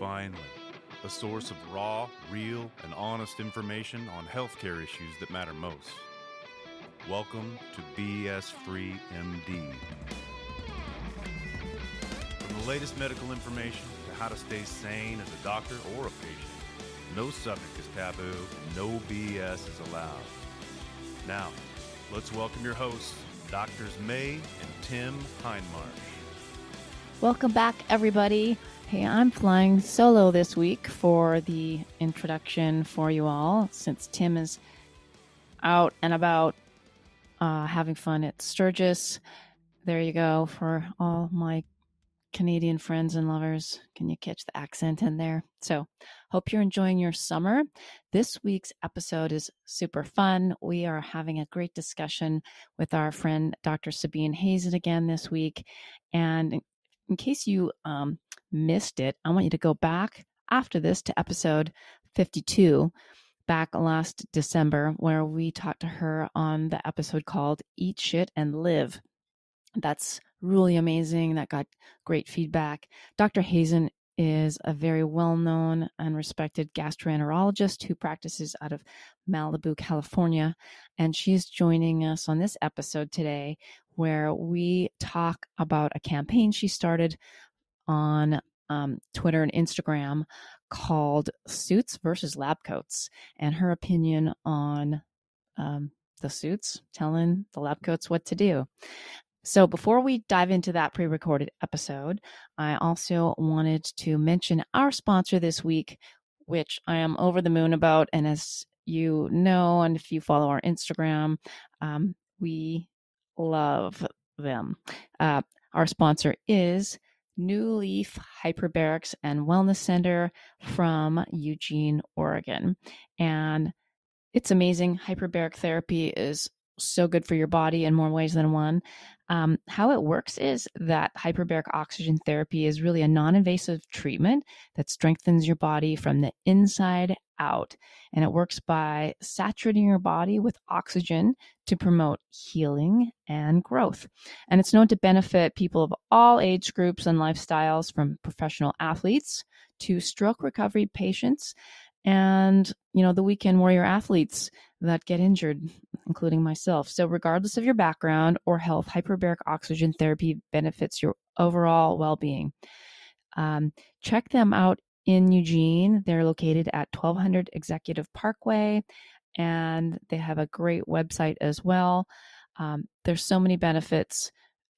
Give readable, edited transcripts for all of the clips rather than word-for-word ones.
finally, a source of raw, real, and honest information on healthcare issues that matter most. Welcome to BS Free MD. From the latest medical information to how to stay sane as a doctor or a patient, no subject is taboo, no BS is allowed. Now, let's welcome your hosts, Doctors May and Tim Hindmarsh. Welcome back, everybody. Hey, I'm flying solo this week for the introduction for you all, since Tim is out and about having fun at Sturgis. There you go for all my Canadian friends and lovers. Can you catch the accent in there? So, hope you're enjoying your summer. This week's episode is super fun. We are having a great discussion with our friend Dr. Sabine Hazan again this week. And in case you missed it, I want you to go back after this to episode 52, back last December, where we talked to her on the episode called Eat Shit and Live. That's really amazing. That got great feedback. Dr. Hazan is a very well-known and respected gastroenterologist who practices out of Malibu, California, and she's joining us on this episode today where we talk about a campaign she started on Twitter and Instagram called Suits versus Lab Coats, and her opinion on the suits telling the lab coats what to do. So before we dive into that pre-recorded episode, I also wanted to mention our sponsor this week, which I am over the moon about. And as you know, and if you follow our Instagram, we love them. Our sponsor is New Leaf Hyperbarics and Wellness Center from Eugene, Oregon. And it's amazing. Hyperbaric therapy is so good for your body in more ways than one. How it works is that hyperbaric oxygen therapy is really a non-invasive treatment that strengthens your body from the inside out. And it works by saturating your body with oxygen to promote healing and growth. And it's known to benefit people of all age groups and lifestyles, from professional athletes to stroke recovery patients and, the weekend warrior athletes that get injured, including myself. So regardless of your background or health, hyperbaric oxygen therapy benefits your overall well-being. Check them out in Eugene. They're located at 1200 Executive Parkway, and they have a great website as well. There's so many benefits.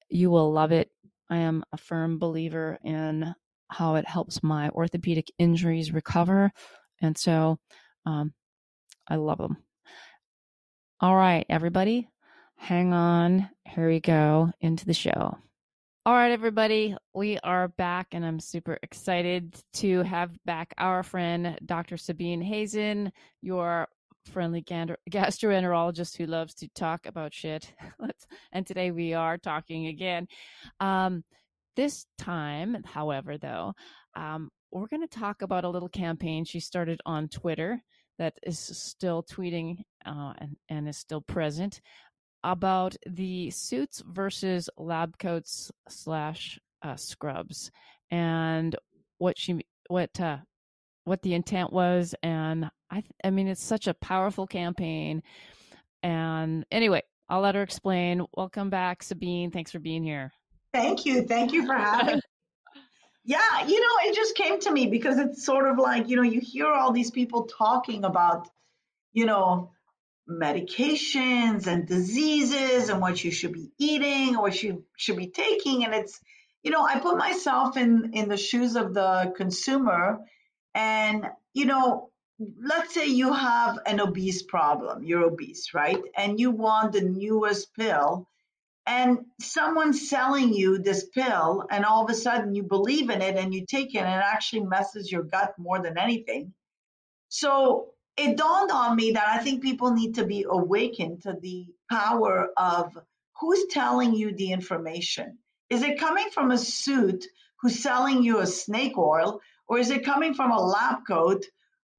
You will love it. I am a firm believer in how it helps my orthopedic injuries recover. And so I love them. All right, everybody, hang on. Here we go into the show. All right, everybody, we are back, and I'm super excited to have back our friend, Dr. Sabine Hazan, your friendly gastroenterologist who loves to talk about shit. And today we are talking again. This time, however, though, we're going to talk about a little campaign she started on Twitter that is still tweeting and is still present, about the suits versus lab coats / scrubs, and what the intent was. And I mean, it's such a powerful campaign. And anyway, I'll let her explain. Welcome back, Sabine. Thanks for being here. Thank you. Thank you for having me. Yeah, it just came to me because it's sort of like, you hear all these people talking about, medications and diseases and what you should be eating or what you should be taking. And it's, I put myself in the shoes of the consumer, and, let's say you have an obese problem. You're obese, right? And you want the newest pill. And someone's selling you this pill, and all of a sudden you believe in it and you take it, and it actually messes your gut more than anything. So it dawned on me that I think people need to be awakened to the power of who's telling you the information. Is it coming from a suit who's selling you a snake oil, or is it coming from a lab coat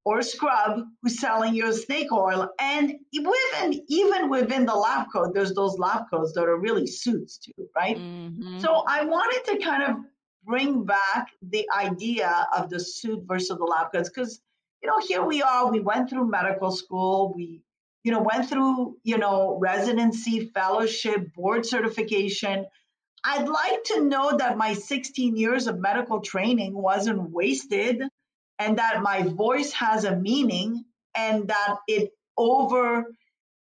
or a scrub who's selling you a snake oil? And even within the lab coat, there's those lab coats that are really suits too, right? Mm-hmm. So I wanted to kind of bring back the idea of the suit versus the lab coats, because here we are, we went through medical school, we went through residency, fellowship, board certification. I'd like to know that my 16 years of medical training wasn't wasted, and that my voice has a meaning, and that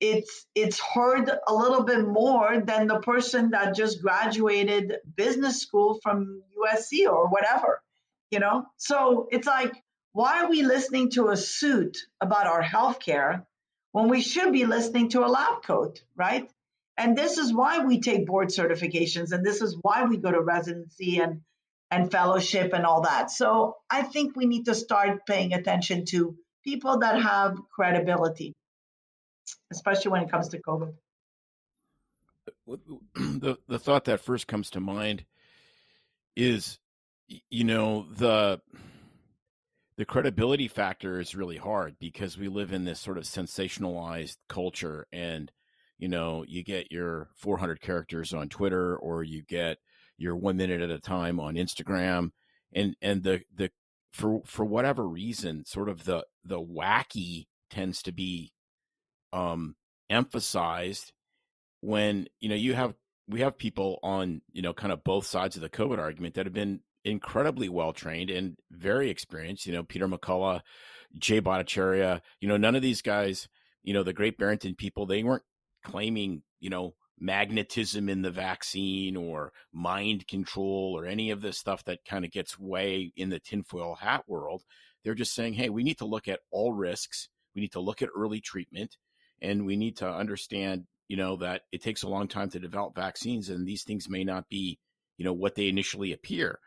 it's heard a little bit more than the person that just graduated business school from USC or whatever, So it's like, why are we listening to a suit about our healthcare when we should be listening to a lab coat, right? And this is why we take board certifications, and this is why we go to residency and fellowship and all that. So I think we need to start paying attention to people that have credibility, especially when it comes to COVID. The thought that first comes to mind is, the credibility factor is really hard, because we live in this sort of sensationalized culture, and you get your 400 characters on Twitter, or you get your 1 minute at a time on Instagram, and the for whatever reason, sort of the wacky tends to be emphasized when we have people on kind of both sides of the COVID argument that have been incredibly well trained and very experienced. Peter McCullough, Jay Bhattacharya. None of these guys, the Great Barrington people, they weren't claiming magnetism in the vaccine or mind control or any of this stuff that kind of gets way in the tinfoil hat world. They're just saying, hey, we need to look at all risks. We need to look at early treatment, and we need to understand, that it takes a long time to develop vaccines, and these things may not be, what they initially appear.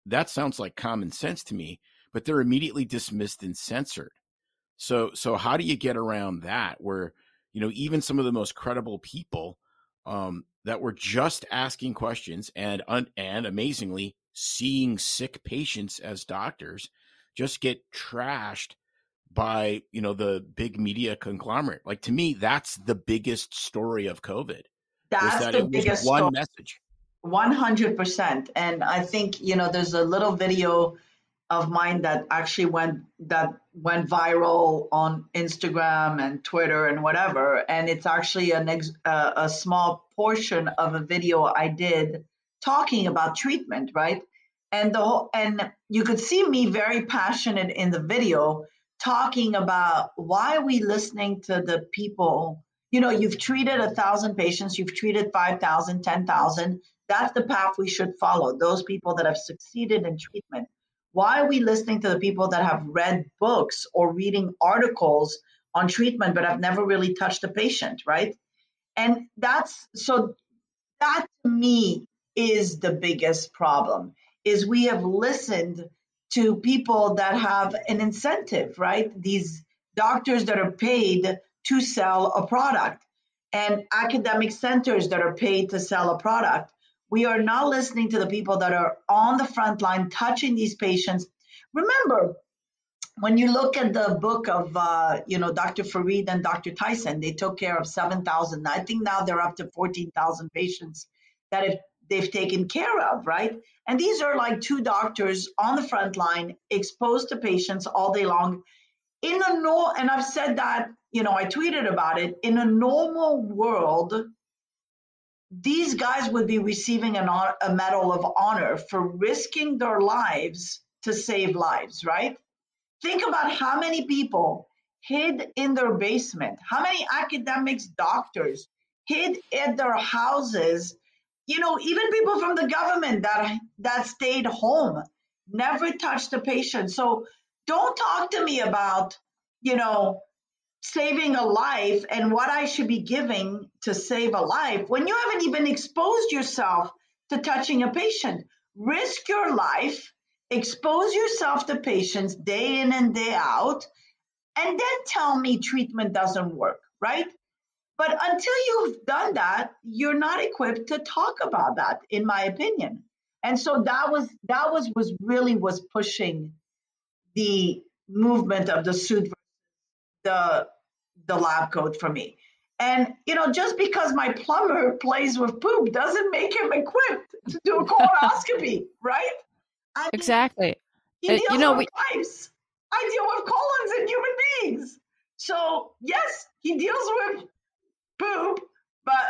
That sounds like common sense to me, but they're immediately dismissed and censored. So how do you get around that, where, even some of the most credible people that were just asking questions and amazingly seeing sick patients as doctors just get trashed by, the big media conglomerate? Like, to me, that's the biggest story of COVID. That's the biggest one story. Message. 100%. And I think, there's a little video of mine that actually went viral on Instagram and Twitter and whatever. And it's actually a small portion of a video I did talking about treatment, right? And and you could see me very passionate in the video talking about, why are we listening to the people? You've treated 1,000 patients, you've treated 5,000, 10,000. That's the path we should follow. Those people that have succeeded in treatment. Why are we listening to the people that have read books or reading articles on treatment but have never really touched a patient, right? And that to me is the biggest problem, is we have listened to people that have an incentive, right? These doctors that are paid to sell a product, and academic centers that are paid to sell a product. We are not listening to the people that are on the front line touching these patients. Remember, when you look at the book of, Dr. Fareed and Dr. Tyson, they took care of 7,000. I think now they're up to 14,000 patients that they've taken care of, right? And these are like two doctors on the front line, exposed to patients all day long. And I've said that, I tweeted about it. In a normal world, these guys would be receiving a Medal of Honor for risking their lives to save lives, right? Think about how many people hid in their basement, how many academics, doctors hid at their houses, even people from the government that stayed home, never touched a patient. So don't talk to me about, saving a life and what I should be giving to save a life when you haven't even exposed yourself to touching a patient. Risk your life, expose yourself to patients day in and day out, and then tell me treatment doesn't work, right? But until you've done that, you're not equipped to talk about that, in my opinion. And so that was really pushing the movement of the suit, the lab coat for me. And, just because my plumber plays with poop doesn't make him equipped to do a colonoscopy, right? Exactly. He deals You know, with pipes. I deal with colons and human beings. So yes, he deals with poop,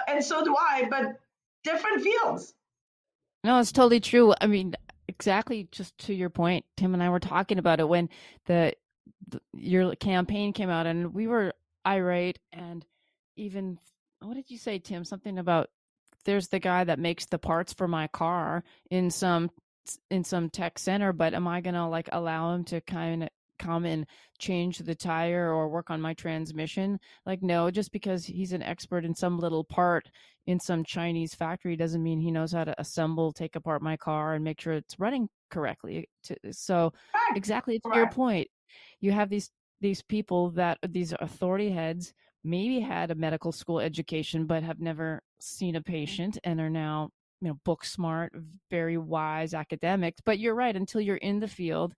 and so do I, but different fields. no, it's totally true. I mean, exactly. Just to your point, Tim and I were talking about it when your campaign came out, and we were irate, and even what did you say, Tim? Something about there's the guy that makes the parts for my car in some tech center, but am I gonna like allow him to kind of come and change the tire or work on my transmission? Like, no, just because he's an expert in some little part in some Chinese factory doesn't mean he knows how to assemble, take apart my car and make sure it's running correctly. So Correct. exactly to your Correct. point, you have these people that these authority heads maybe had a medical school education but have never seen a patient and are now, book smart, very wise academics. But you're right, until you're in the field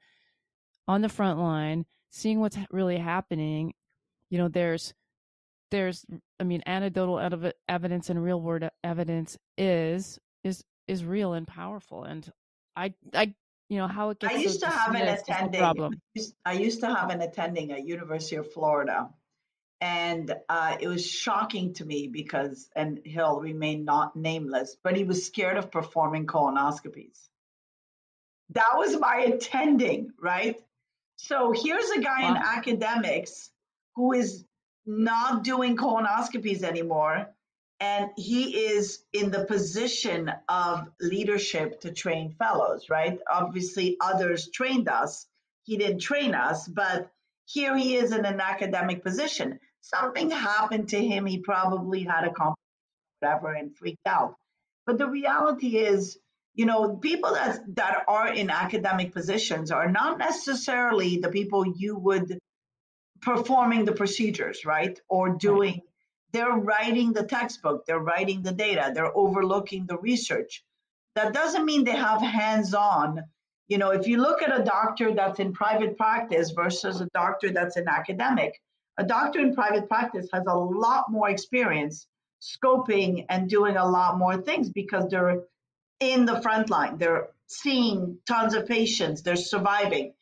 on the front line seeing what's really happening, there's I mean, anecdotal evidence and real world evidence is real and powerful. And I how it gets I so used to have an dismissed is the attending. problem. I used to have an attending at University of Florida, and it was shocking to me because, and he'll remain not nameless, but he was scared of performing colonoscopies. That was my attending, right? So here's a guy in Wow. academics who is not doing colonoscopies anymore, and he is in the position of leadership to train fellows, right? Obviously, others trained us. He didn't train us, but here he is in an academic position. Something happened to him. He probably had a complication, whatever, and freaked out. But the reality is, people that are in academic positions are not necessarily the people you would performing the procedures, right? Or doing, right. They're writing the textbook, they're writing the data, they're overlooking the research. That doesn't mean they have hands-on. If you look at a doctor that's in private practice versus a doctor that's in academic, a doctor in private practice has a lot more experience scoping and doing a lot more things because they're in the front line. They're seeing tons of patients. They're surviving.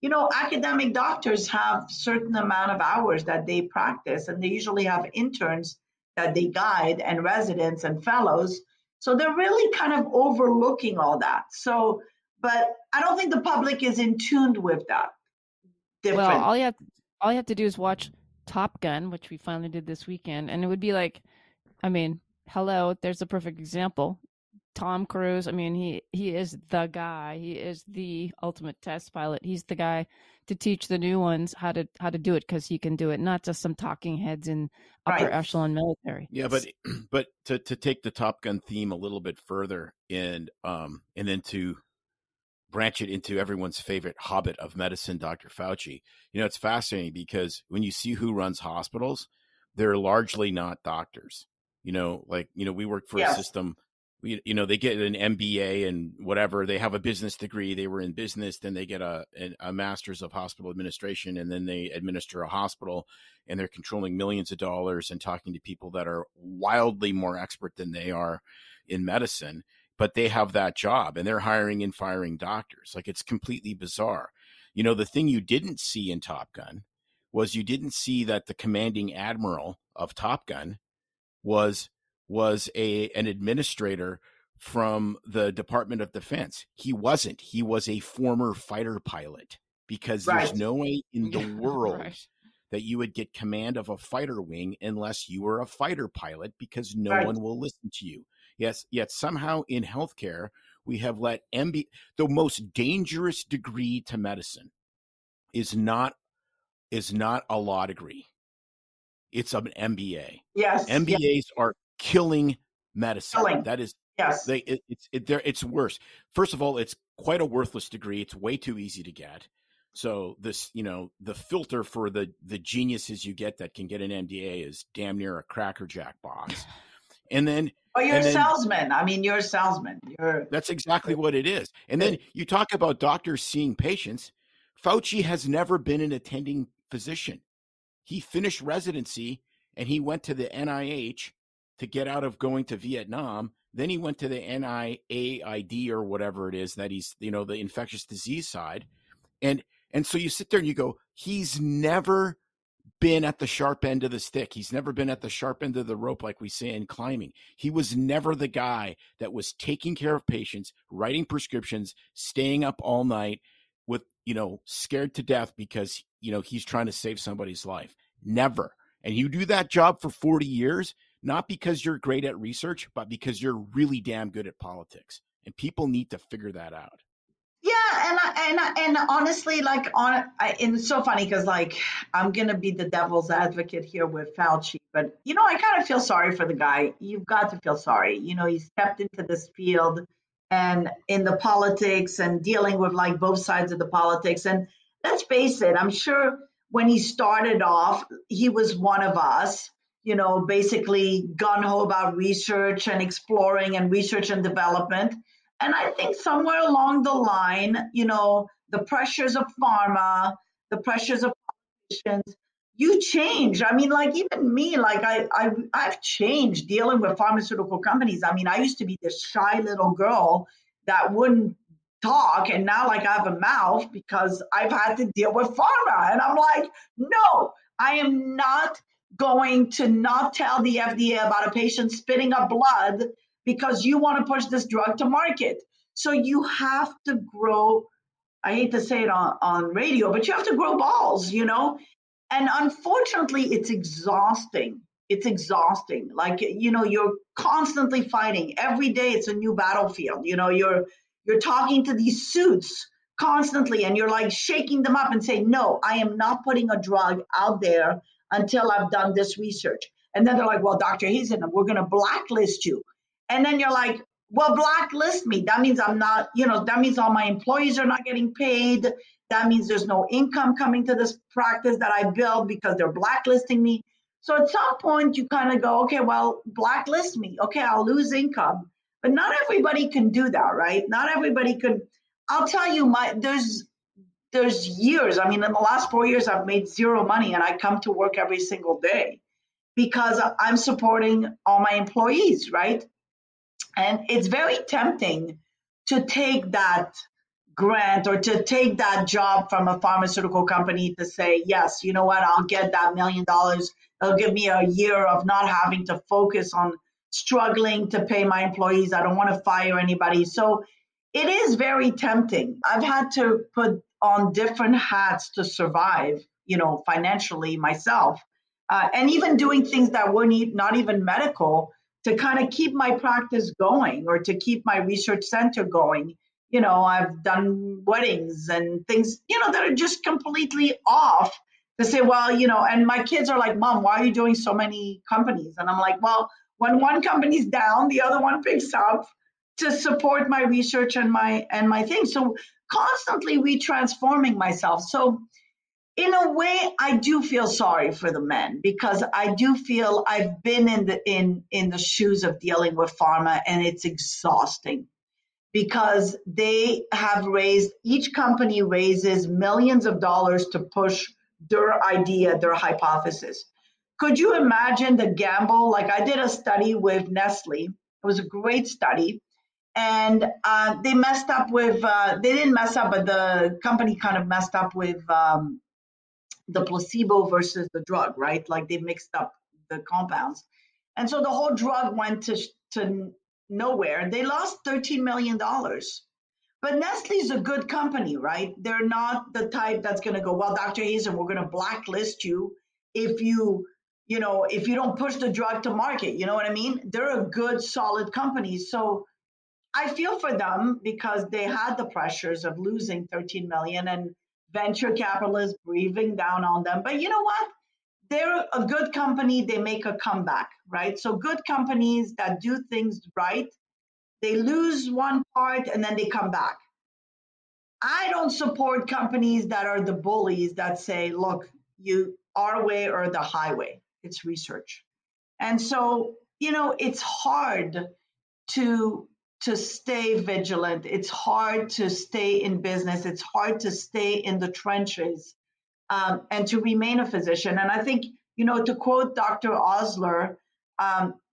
Academic doctors have certain amount of hours that they practice, and they usually have interns that they guide and residents and fellows. So they're really kind of overlooking all that. So, but I don't think the public is in tune with that. Well, Different. all you have to do is watch Top Gun, which we finally did this weekend, and it would be like, I mean, hello, there's a perfect example. Tom Cruise, I mean, he is the guy. He is the ultimate test pilot. He's the guy to teach the new ones how to do it because he can do it, not just some talking heads in upper Right. echelon military. Yeah, but to take the Top Gun theme a little bit further and then to branch it into everyone's favorite hobbit of medicine, Dr. Fauci. It's fascinating because when you see who runs hospitals, they're largely not doctors. We work for Yes. a system. They get an MBA and whatever. They have a business degree. They were in business. Then they get a master's of hospital administration, and then they administer a hospital, and they're controlling millions of dollars and talking to people that are wildly more expert than they are in medicine. But they have that job, and they're hiring and firing doctors. Like, it's completely bizarre. The thing you didn't see in Top Gun was you didn't see that the commanding admiral of Top Gun was an administrator from the Department of Defense. He wasn't. He was a former fighter pilot, because there's no way in the world that you would get command of a fighter wing unless you were a fighter pilot, because no one will listen to you. Yes, yet somehow in healthcare, we have let the most dangerous degree to medicine is not a law degree. It's an MBA. Yes. MBAs are killing medicine. That is, yes. It's worse. First of all, it's quite a worthless degree. It's way too easy to get. So this, the filter for the geniuses you get that can get an MBA is damn near a Cracker Jack box. And then, you're a salesman. I mean, you're a salesman. That's exactly what it is. And then you talk about doctors seeing patients. Fauci has never been an attending physician. He finished residency and he went to the NIH to get out of going to Vietnam Then he went to the NIAID or whatever it is that he's, the infectious disease side. And so you sit there and you go, he's never been at the sharp end of the stick. He's never been at the sharp end of the rope, like we say in climbing. He was never the guy that was taking care of patients, writing prescriptions, staying up all night with, scared to death because, he's trying to save somebody's life. Never. And you do that job for 40 years, not because you're great at research, but because you're really damn good at politics. And people need to figure that out. Yeah, and honestly, and it's so funny because I'm gonna be the devil's advocate here with Fauci, but I kind of feel sorry for the guy. You've got to feel sorry. He stepped into this field and in the politics and dealing with both sides of the politics. And let's face it, I'm sure when he started off, he was one of us. Basically gung ho about research and exploring and research and development. And I think somewhere along the line, the pressures of pharma, the pressures of politicians, you change. I mean, even me, I've changed dealing with pharmaceutical companies. I mean, I used to be this shy little girl that wouldn't talk, and now I have a mouth because I've had to deal with pharma. And I'm like, no, I am not going to not tell the FDA about a patient spitting up blood because you want to push this drug to market. So you have to grow, I hate to say it on radio, but you have to grow balls, And unfortunately, it's exhausting. It's exhausting. You're constantly fighting. Every day it's a new battlefield. You're talking to these suits constantly and you're shaking them up and saying, no, I am not putting a drug out there until I've done this research. And then they're like, well, Dr. Hazan, we're going to blacklist you. And then you're like, well, blacklist me. That means I'm not, that means all my employees are not getting paid. That means there's no income coming to this practice that I built because they're blacklisting me. So at some point you kind of go, okay, well, blacklist me. Okay, I'll lose income. But not everybody can do that, right? Not everybody can. I'll tell you, there's years. I mean, in the last 4 years, I've made zero money and I come to work every single day because I'm supporting all my employees, right? And it's very tempting to take that grant or to take that job from a pharmaceutical company to say, yes, you know what, I'll get that $1 million. It'll give me a year of not having to focus on struggling to pay my employees. I don't want to fire anybody. So it is very tempting. I've had to put on different hats to survive, financially myself, and even doing things that were not even medical to kind of keep my practice going or to keep my research center going. I've done weddings and things, that are just completely off to say, well, and my kids are like, Mom, why are you doing so many companies? And I'm like, well, when one company's down, the other one picks up to support my research and my thing. So constantly retransforming myself. So in a way, I do feel sorry for the men because I do feel I've been in the shoes of dealing with pharma, and it's exhausting because they have each company raises millions of dollars to push their idea, their hypothesis. Could you imagine the gamble? I did a study with Nestle. It was a great study. And they messed up with, they didn't mess up, but the company kind of messed up with the placebo versus the drug, right? They mixed up the compounds. And so the whole drug went to nowhere. They lost $13 million. But Nestle's a good company, right? They're not the type that's going to go, well, Dr. Hazan, we're going to blacklist you if you don't push the drug to market. You know what I mean? They're a good, solid company. So I feel for them because they had the pressures of losing 13 million and venture capitalists breathing down on them. But you know what? They're a good company. They make a comeback, right? So good companies that do things right, they lose one part and then they come back. I don't support companies that are the bullies that say, look, our way or the highway. It's research. And so, it's hard to stay vigilant. It's hard to stay in business. It's hard to stay in the trenches and to remain a physician. And I think, to quote Dr. Osler,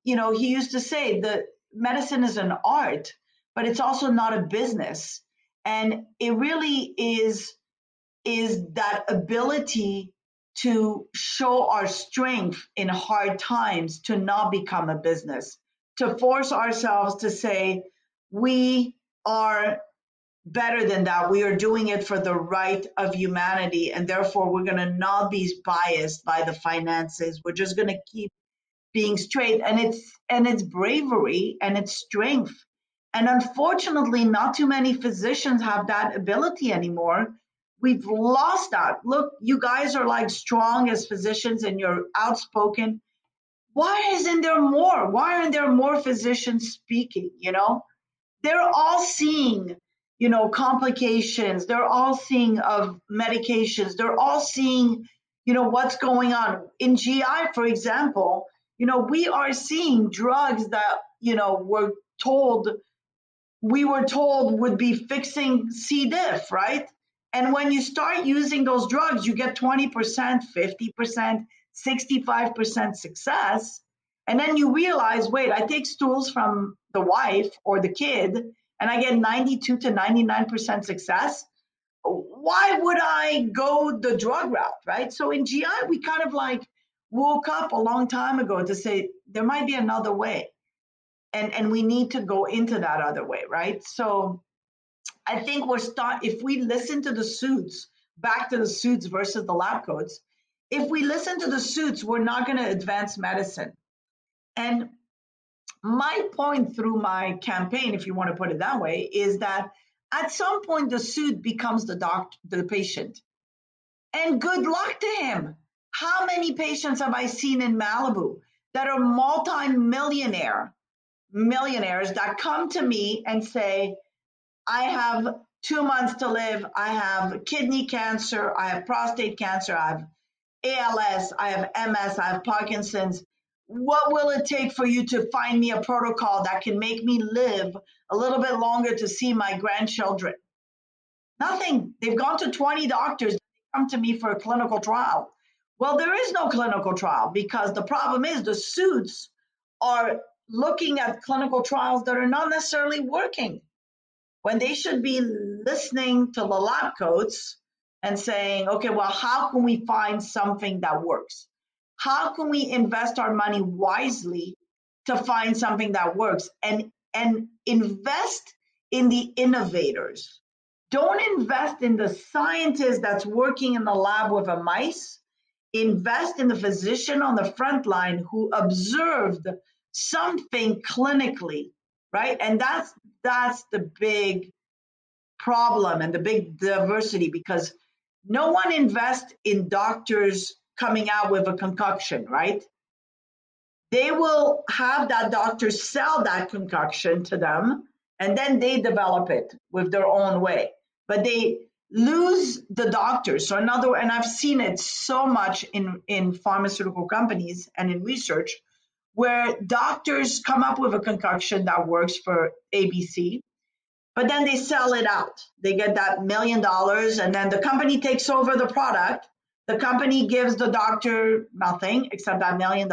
he used to say that medicine is an art, but it's also not a business. And it really is that ability to show our strength in hard times, to not become a business, to force ourselves to say, we are better than that. We are doing it for the right of humanity, and therefore we're going to not be biased by the finances. We're just going to keep being straight. And it's bravery and it's strength. And unfortunately, not too many physicians have that ability anymore. We've lost that. Look, you guys are like strong as physicians and you're outspoken. Why isn't there more? Why aren't there more physicians speaking? They're all seeing, complications. They're all seeing of medications. They're all seeing, what's going on. In GI, for example, we are seeing drugs that, we were told would be fixing C. diff, right? And when you start using those drugs, you get 20%, 50%, 65% success. And then you realize, wait, I take stools from the wife or the kid and I get 92 to 99% success. Why would I go the drug route, right? So in GI, we kind of like woke up a long time ago to say there might be another way. And we need to go into that other way, right? So I think if we listen to the suits, back to the suits versus the lab coats, if we listen to the suits, we're not going to advance medicine. And my point through my campaign, if you want to put it that way, is that at some point the suit becomes the patient. And good luck to him. How many patients have I seen in Malibu that are multi-millionaires that come to me and say, I have 2 months to live. I have kidney cancer. I have prostate cancer. I have ALS. I have MS. I have Parkinson's. What will it take for you to find me a protocol that can make me live a little bit longer to see my grandchildren? Nothing. They've gone to 20 doctors. They come to me for a clinical trial. Well, there is no clinical trial because the problem is the suits are looking at clinical trials that are not necessarily working, when they should be listening to the lab coats and saying, okay, well, how can we find something that works? How can we invest our money wisely to find something that works and invest in the innovators? Don't invest in the scientist that's working in the lab with a mice. Invest in the physician on the front line who observed something clinically, right? And that's the big problem and the big diversity, because no one invests in doctors coming out with a concoction, right? They will have that doctor sell that concoction to them, and then they develop it with their own way. But they lose the doctors. So and I've seen it so much in pharmaceutical companies and in research, where doctors come up with a concoction that works for ABC, but then they sell it out. They get that $1 million, and then the company takes over the product. The company gives the doctor nothing except that $1 million.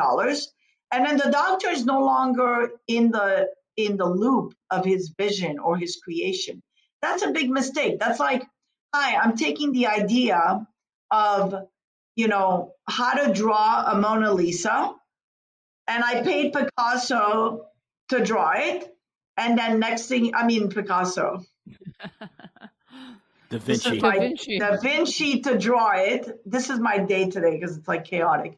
And then the doctor is no longer in the loop of his vision or his creation. That's a big mistake. That's like, hi, I'm taking the idea of, how to draw a Mona Lisa, and I paid Picasso to draw it. And then Picasso. Da Vinci. Da Vinci to draw it. This is my day today because it's like chaotic.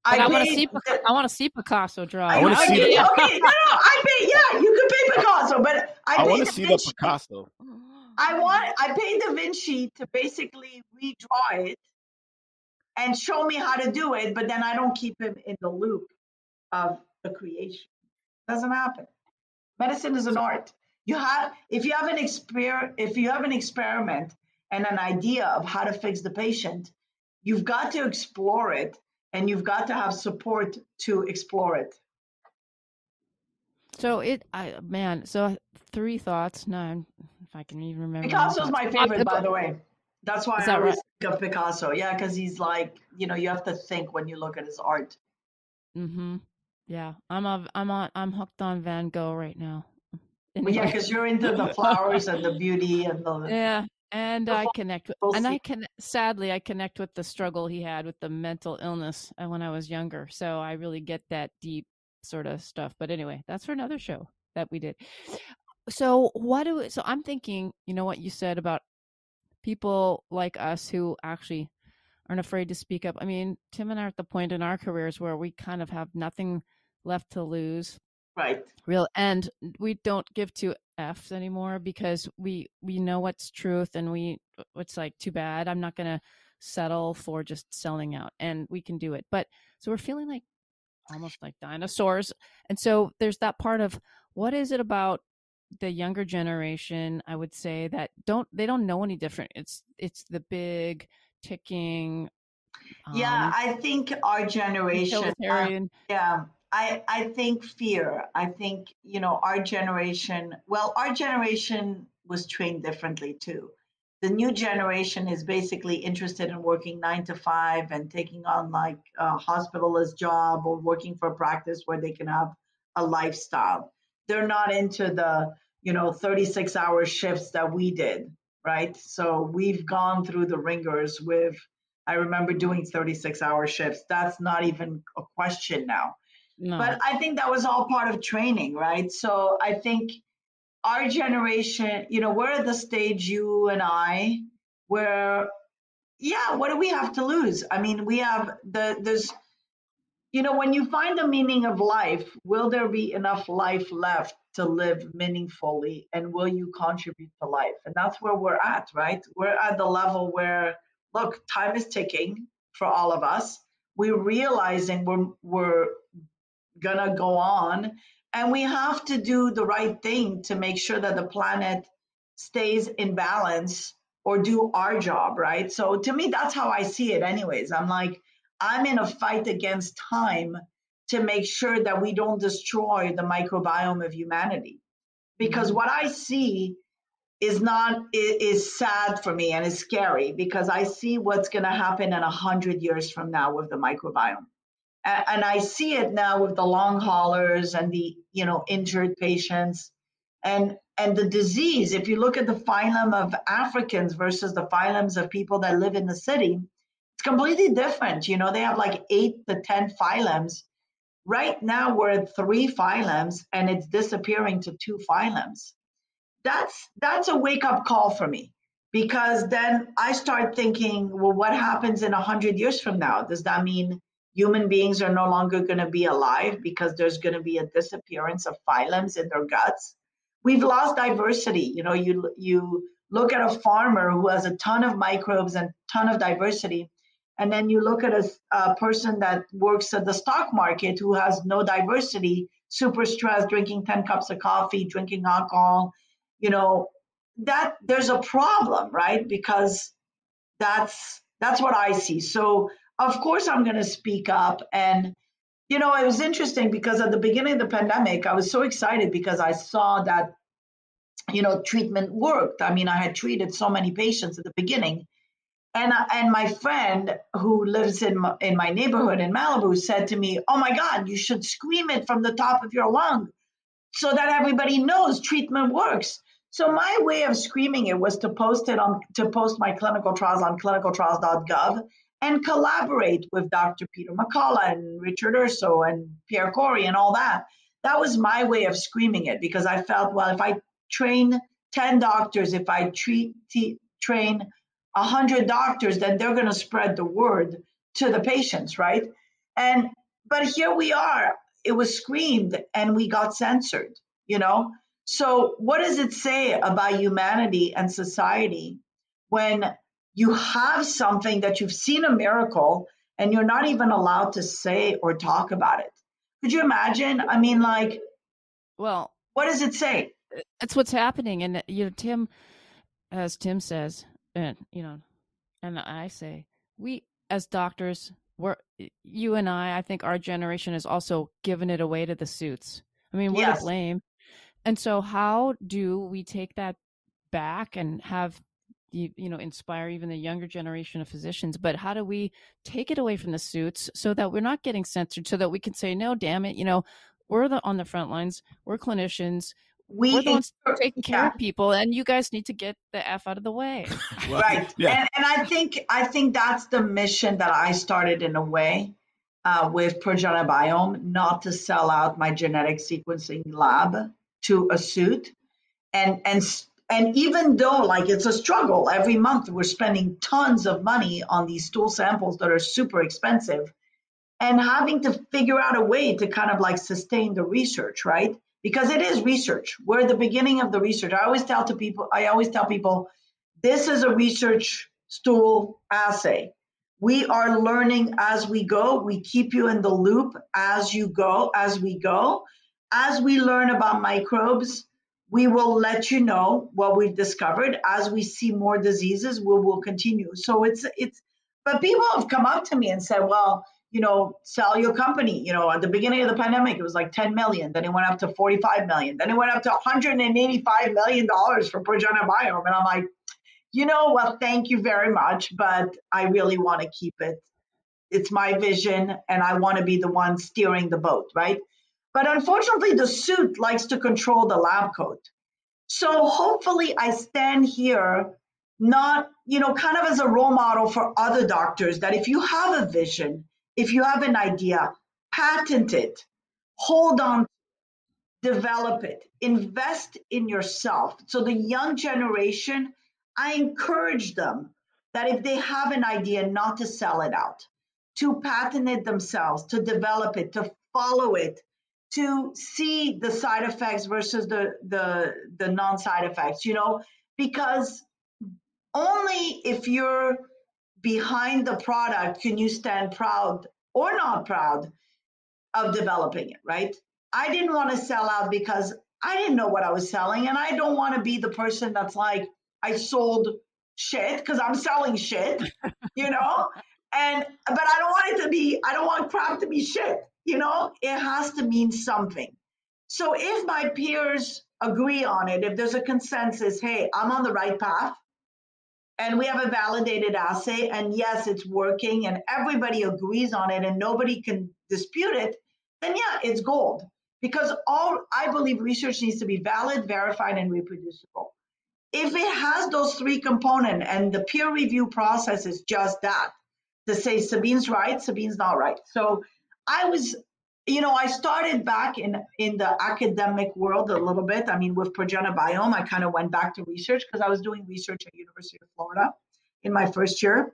I want to see Picasso draw. I want to see okay, I pay. Yeah, you could pay Picasso, but I want to see the Picasso. I paid Da Vinci to basically redraw it and show me how to do it, but then I don't keep him in the loop of the creation. It doesn't happen. Medicine is an art. If you have an experiment and an idea of how to fix the patient, you've got to explore it, and you've got to have support to explore it. So so 3 thoughts. No, if I can even remember. Picasso's my favorite, by the way. That's why I always think of Picasso. Yeah, because he's like, you have to think when you look at his art. Mm-hmm. Yeah, I'm hooked on Van Gogh right now. Well, yeah, Anyway. because you're into the flowers and the beauty and the Yeah, and I beautiful connect with, people and see. sadly I connect with the struggle he had with the mental illness when I was younger. So I really get that deep sort of stuff. But anyway, that's for another show that we did. So so I'm thinking, you know what you said about people like us who actually aren't afraid to speak up. I mean, Tim and I are at the point in our careers where we kind of have nothing left to lose, Right. real, and we don't give two f's anymore because we know what's truth, and it's like, too bad, I'm not going to settle for just selling out, and we can do it. But so we're feeling like almost like dinosaurs. And so there's that part of, what is it about the younger generation, I would say, that they don't know any different. It's the big ticking Yeah, I think our generation, utilitarian. yeah, I think fear. I think, our generation, well, our generation was trained differently too. The new generation is basically interested in working 9 to 5 and taking on like a hospitalist job or working for a practice where they can have a lifestyle. They're not into the, 36-hour shifts that we did, right? So we've gone through the ringers with, I remember doing 36-hour shifts. That's not even a question now. No. But I think that was all part of training, right? So I think our generation, we're at the stage, you and I, where, yeah, what do we have to lose? I mean, there's, when you find the meaning of life, will there be enough life left to live meaningfully? And will you contribute to life? And that's where we're at, right? We're at the level where, look, time is ticking for all of us. We're realizing we're gonna go on, and we have to do the right thing to make sure that the planet stays in balance, or do our job, right? So to me, that's how I see it anyways. I'm like, I'm in a fight against time to make sure that we don't destroy the microbiome of humanity, because what I see is not is sad for me and is scary, because I see what's going to happen in 100 years from now with the microbiome. And I see it now with the long haulers and the injured patients, and the disease. If you look at the phylum of Africans versus the phylums of people that live in the city, it's completely different. They have like 8 to 10 phylums. Right now we're at 3 phylums, and it's disappearing to 2 phylums. That's a wake up call for me, because then I start thinking, well, what happens in 100 years from now? Does that mean human beings are no longer going to be alive because there's going to be a disappearance of phylums in their guts? We've lost diversity. You look at a farmer who has a ton of microbes and ton of diversity, and then you look at a person that works at the stock market who has no diversity, super stressed, drinking 10 cups of coffee, drinking alcohol, you know that there's a problem, right? Because that's what I see. So of course I'm going to speak up. And it was interesting because at the beginning of the pandemic, I was so excited because I saw that treatment worked. I mean, I had treated so many patients at the beginning, and my friend who lives in my neighborhood in Malibu said to me, "Oh my God, you should scream it from the top of your lung so that everybody knows treatment works." So my way of screaming it was to post my clinical trials on clinicaltrials.gov and collaborate with Dr. Peter McCullough and Richard Urso and Pierre Corey and all that. That was my way of screaming it, because I felt, well, if I train 10 doctors, if I train 100 doctors, then they're going to spread the word to the patients, right? But here we are. It was screamed and we got censored. So what does it say about humanity and society when you have something that you've seen a miracle and you're not even allowed to say or talk about it? Could you imagine? I mean, like, Well, what does it say? that's what's happening. And Tim, as Tim says, and and I say, we as doctors, you and I think our generation has also given it away to the suits. I mean, we're to Yes. blame. And so how do we take that back and have inspire even the younger generation of physicians, but how do we take it away from the suits so that we're not getting censored, so that we can say, no, damn it, we're on the front lines, we're clinicians, we're the ones taking care of people, and you guys need to get the F out of the way. Well, right. Yeah. And I think that's the mission that I started in a way with Progenibiome, not to sell out my genetic sequencing lab to a suit. And even though like it's a struggle, every month we're spending tons of money on these stool samples that are super expensive, and having to figure out a way to kind of like sustain the research, right? Because it is research. We're at the beginning of the research. I always tell people, this is a research stool assay. We are learning as we go. We keep you in the loop as we go. As we learn about microbes, we will let you know what we've discovered. As we see more diseases, we will continue. So but people have come up to me and said, well, sell your company. At the beginning of the pandemic, it was like 10 million. Then it went up to 45 million. Then it went up to $185 million for Progenibiome. And I'm like, well, thank you very much, but I really want to keep it. It's my vision, and I want to be the one steering the boat, right? But unfortunately, the suit likes to control the lab coat. So hopefully I stand here not, kind of as a role model for other doctors, that if you have a vision, if you have an idea, patent it, hold on, develop it, invest in yourself. So the young generation, I encourage them that if they have an idea, not to sell it out, to patent it themselves, to develop it, to follow it, to see the side effects versus the non-side effects, because only if you're behind the product can you stand proud or not proud of developing it, right? I didn't want to sell out because I didn't know what I was selling, and I don't want to be the person that's like, I sold shit, because I'm selling shit, but I don't want crap to be shit, it has to mean something. So if my peers agree on it, if there's a consensus, hey, I'm on the right path, and we have a validated assay, and yes, it's working, and everybody agrees on it, and nobody can dispute it, then yeah, it's gold. Because I believe research needs to be valid, verified, and reproducible. If it has those three components, and the peer review process is just that, to say Sabine's right, Sabine's not right. So I was, I started back in the academic world a little bit. I mean, with Progenibiome, I kind of went back to research because I was doing research at University of Florida in my first year,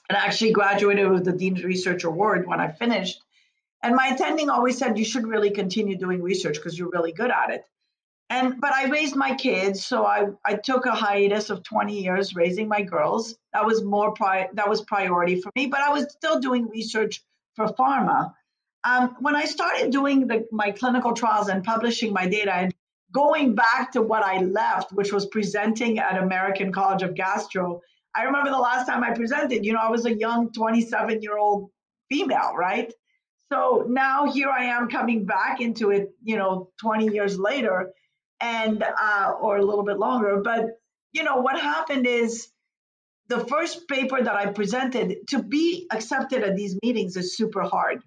and I actually graduated with the Dean's Research Award when I finished. And my attending always said, you should really continue doing research because you're really good at it. But I raised my kids, so I took a hiatus of 20 years raising my girls. That was that was priority for me, but I was still doing research for pharma. When I started doing my clinical trials and publishing my data and going back to what I left, which was presenting at American College of Gastro, I remember the last time I presented, I was a young 27-year-old female, right? So now here I am coming back into it, 20 years later, and or a little bit longer. But, what happened is the first paper that I presented, to be accepted at these meetings is super hard.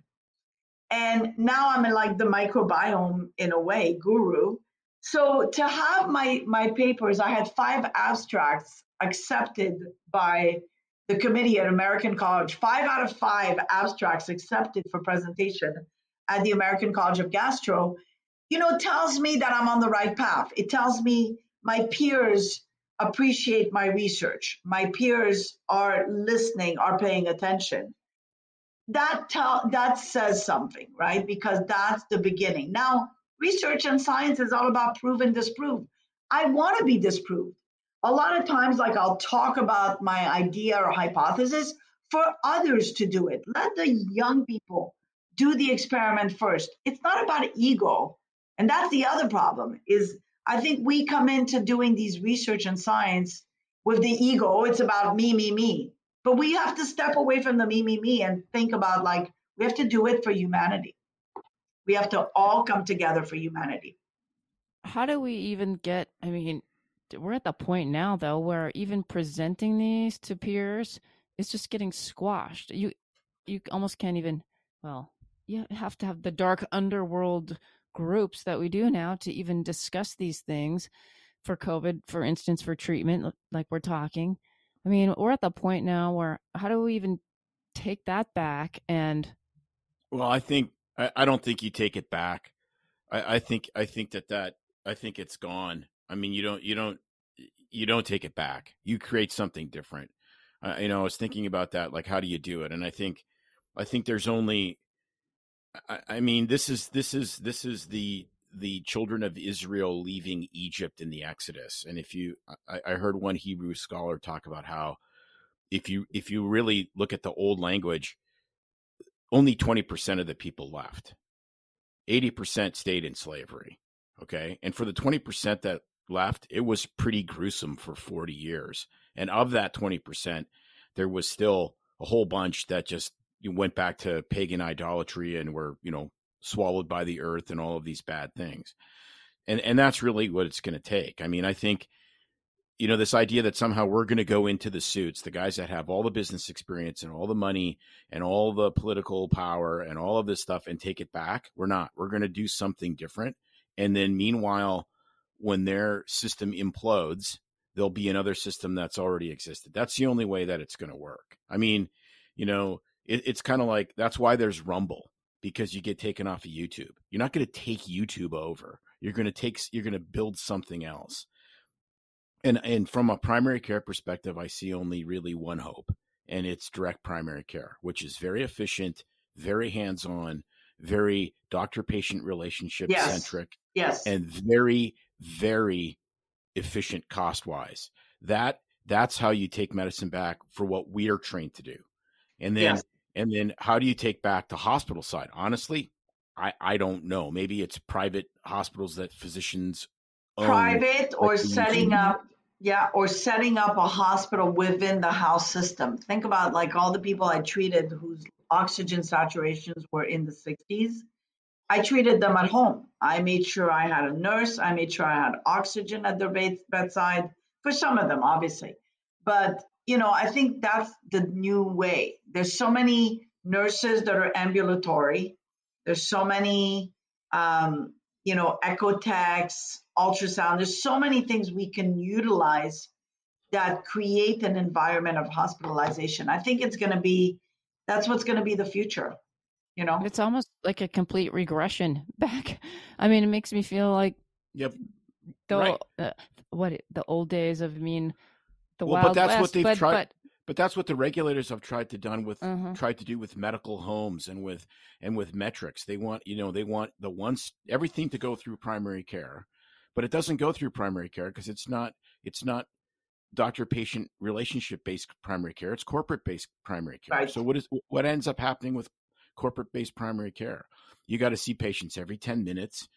And now I'm in like the microbiome, in a way, guru. So to have my papers, I had 5 abstracts accepted by the committee at American College, 5 out of 5 abstracts accepted for presentation at the American College of Gastro, tells me that I'm on the right path. It tells me my peers appreciate my research. My peers are listening, are paying attention. That says something, right? Because that's the beginning. Now, research and science is all about prove and disprove. I want to be disproved. A lot of times, like I'll talk about my idea or hypothesis for others to do it. Let the young people do the experiment first. It's not about ego. And that's the other problem is I think we come into doing these research and science with the ego. It's about me, me, me. But we have to step away from the me, me, me and think about like, we have to do it for humanity. We have to all come together for humanity. How do we even get, we're at the point now, though, where even presenting these to peers is just getting squashed. You almost can't even, well, you have to have the dark underworld groups that we do now to even discuss these things for COVID, for instance, for treatment, like we're talking. I mean, we're at the point now where how do we even take that back? And well, I don't think you take it back. I think it's gone. I mean, you don't take it back. You create something different. I was thinking about that, like, how do you do it? And I think there's only, I mean, this is the children of Israel leaving Egypt in the Exodus. And I heard one Hebrew scholar talk about how if you really look at the old language, only 20% of the people left. 80% stayed in slavery. Okay. And for the 20% that left, it was pretty gruesome for 40 years. And of that 20%, there was still a whole bunch that just went back to pagan idolatry and were, swallowed by the earth and all of these bad things. And that's really what it's going to take. I mean, I think, this idea that somehow we're going to go into the suits, the guys that have all the business experience and all the money and all the political power and all of this stuff and take it back. We're not. We're going to do something different. And then meanwhile, when their system implodes, there'll be another system that's already existed. That's the only way that it's going to work. I mean, it's kind of like, that's why there's Rumble, because you get taken off of YouTube. You're not going to take YouTube over. You're going to build something else. And from a primary care perspective, I see only really one hope, and it's direct primary care, which is very efficient, very hands-on, very doctor-patient relationship centric, and very, very efficient cost-wise. That's how you take medicine back for what we are trained to do. And then how do you take back the hospital side? Honestly, I don't know. Maybe it's private hospitals that physicians own. Private or setting up a hospital within the house system. Think about like all the people I treated whose oxygen saturations were in the 60s. I treated them at home. I made sure I had a nurse. I made sure I had oxygen at their bedside, for some of them, obviously. But, I think that's the new way. There's so many nurses that are ambulatory. There's so many, echo techs, ultrasound. There's so many things we can utilize that create an environment of hospitalization. I think that's what's going to be the future. It's almost like a complete regression back. I mean, it makes me feel like the old days of, the Wild but that's West, what they've tried. But that's what the regulators have tried to do with medical homes and with metrics. They want everything to go through primary care, but it doesn't go through primary care because it's not doctor-patient relationship-based primary care. It's corporate-based primary care. Right. So what ends up happening with corporate-based primary care? You got to see patients every 10 minutes.